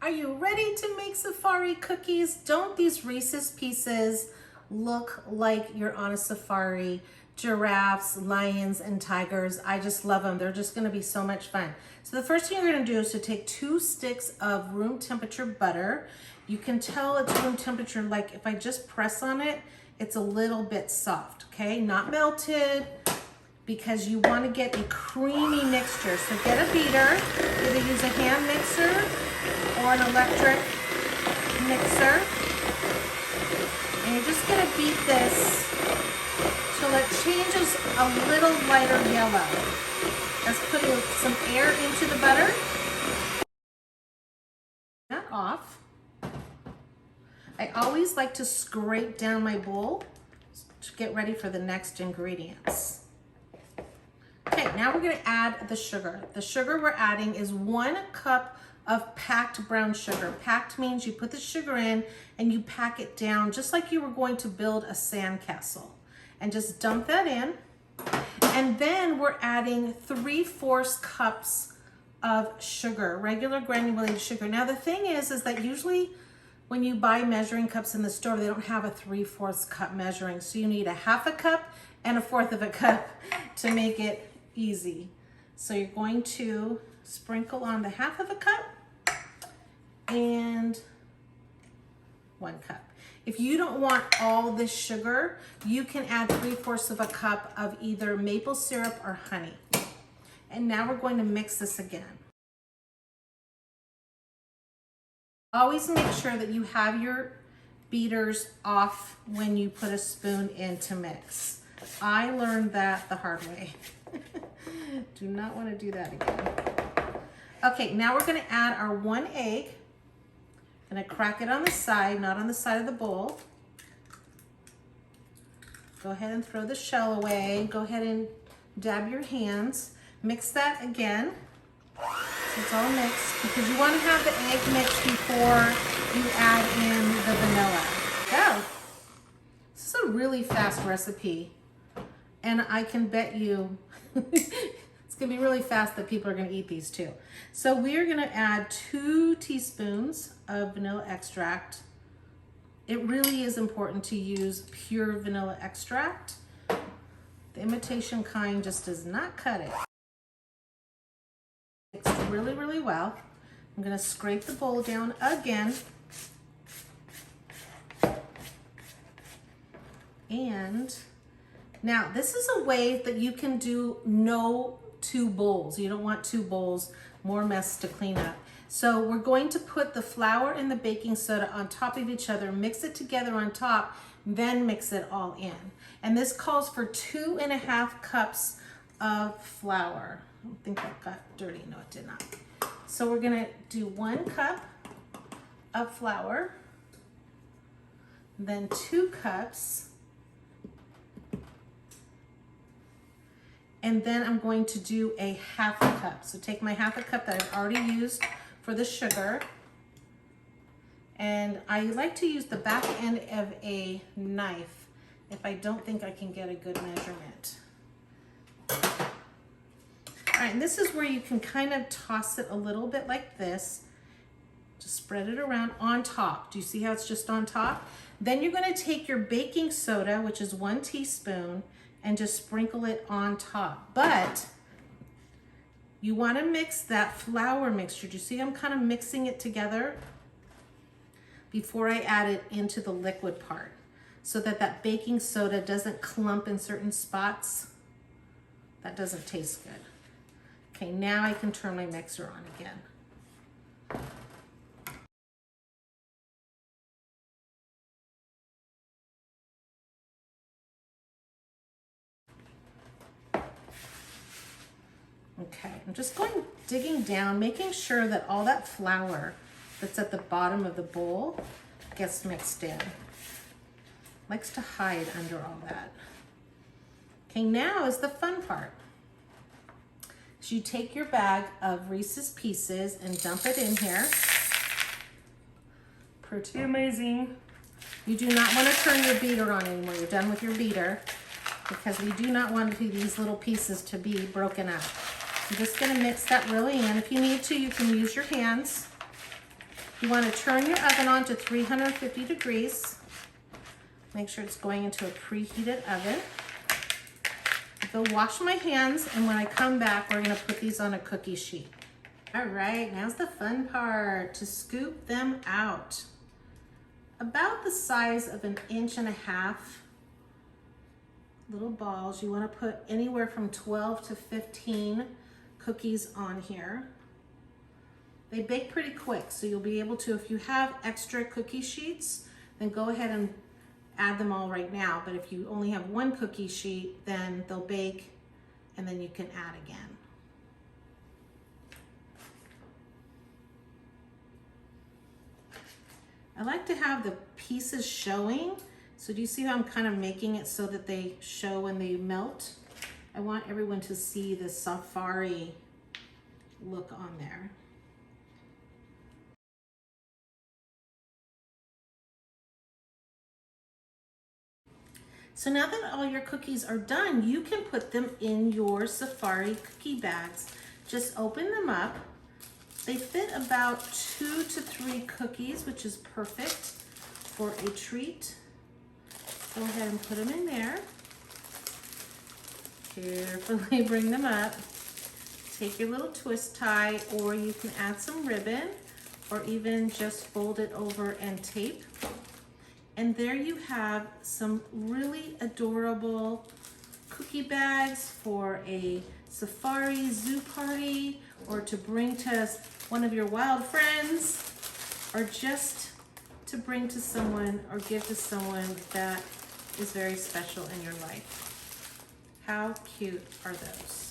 Are you ready to make safari cookies? Don't these Reese's Pieces look like you're on a safari? Giraffes, lions, and tigers. I just love them. They're just gonna be so much fun. So the first thing you're gonna do is to take 2 sticks of room temperature butter. You can tell it's room temperature, like if I just press on it, it's a little bit soft, okay? Not melted, because you want to get a creamy mixture. So get a beater, either use a hand mixer or an electric mixer. And you're just gonna beat this till it changes a little lighter yellow. That's putting some air into the butter. That off. I always like to scrape down my bowl to get ready for the next ingredients. Okay, now we're gonna add the sugar. The sugar we're adding is 1 cup of packed brown sugar. Packed means you put the sugar in and you pack it down just like you were going to build a sandcastle. And just dump that in. And then we're adding 3/4 cups of sugar, regular granulated sugar. Now the thing is that usually when you buy measuring cups in the store, they don't have a 3/4 cup measuring. So you need a 1/2 cup and a 1/4 of a cup to make it easy. So you're going to sprinkle on the 1/2 of a cup and 1 cup. If you don't want all this sugar, you can add 3/4 of a cup of either maple syrup or honey. And now we're going to mix this again. Always make sure that you have your beaters off when you put a spoon in to mix. I learned that the hard way. Do not want to do that again. Okay, now we're going to add our 1 egg. I'm going to crack it on the side, not on the side of the bowl. Go ahead and throw the shell away. Go ahead and dab your hands. Mix that again. So it's all mixed, because you want to have the egg mixed before you add in the vanilla. Go. This is a really fast recipe, and I can bet you it's gonna be really fast that people are gonna eat these too. So we're gonna add 2 teaspoons of vanilla extract. It really is important to use pure vanilla extract. The imitation kind just does not cut it. Mixed really, really well. I'm gonna scrape the bowl down again. And now this is a way that you can do no 2 bowls. You don't want 2 bowls, more mess to clean up. So we're going to put the flour and the baking soda on top of each other, mix it together on top, then mix it all in. And this calls for 2.5 cups of flour. I don't think that got dirty. No, it did not. So we're gonna do 1 cup of flour, then 2 cups, and then I'm going to do a 1/2 cup. So take my 1/2 cup that I've already used for the sugar, and I like to use the back end of a knife if I don't think I can get a good measurement. All right, and this is where you can kind of toss it a little bit like this. Just spread it around on top. Do you see how it's just on top? Then you're gonna take your baking soda, which is 1 teaspoon, and just sprinkle it on top. But you wanna mix that flour mixture. Do you see I'm kind of mixing it together before I add it into the liquid part, so that that baking soda doesn't clump in certain spots? That doesn't taste good. Okay, now I can turn my mixer on again. Okay, I'm just digging down, making sure that all that flour that's at the bottom of the bowl gets mixed in. Likes to hide under all that. Okay, now is the fun part. So you take your bag of Reese's Pieces and dump it in here. Pretty amazing. You do not want to turn your beater on anymore. You're done with your beater, because we do not want these little pieces to be broken up. I'm just going to mix that really in. If you need to, you can use your hands. You want to turn your oven on to 350 degrees. Make sure it's going into a preheated oven. Go wash my hands, and when I come back, we're gonna put these on a cookie sheet. All right, now's the fun part, to scoop them out. About the size of 1.5 inches, little balls. You wanna put anywhere from 12 to 15 cookies on here. They bake pretty quick, so you'll be able to, if you have extra cookie sheets, then go ahead and add them all right now. But if you only have 1 cookie sheet, then they'll bake and then you can add again. I like to have the pieces showing. So do you see how I'm kind of making it so that they show when they melt? I want everyone to see the safari look on there. So now that all your cookies are done, you can put them in your safari cookie bags. Just open them up. They fit about 2 to 3 cookies, which is perfect for a treat. Go ahead and put them in there. Carefully bring them up. Take your little twist tie, or you can add some ribbon, or even just fold it over and tape. And there you have some really adorable cookie bags for a safari zoo party, or to bring to one of your wild friends, or just to bring to someone or give to someone that is very special in your life. How cute are those?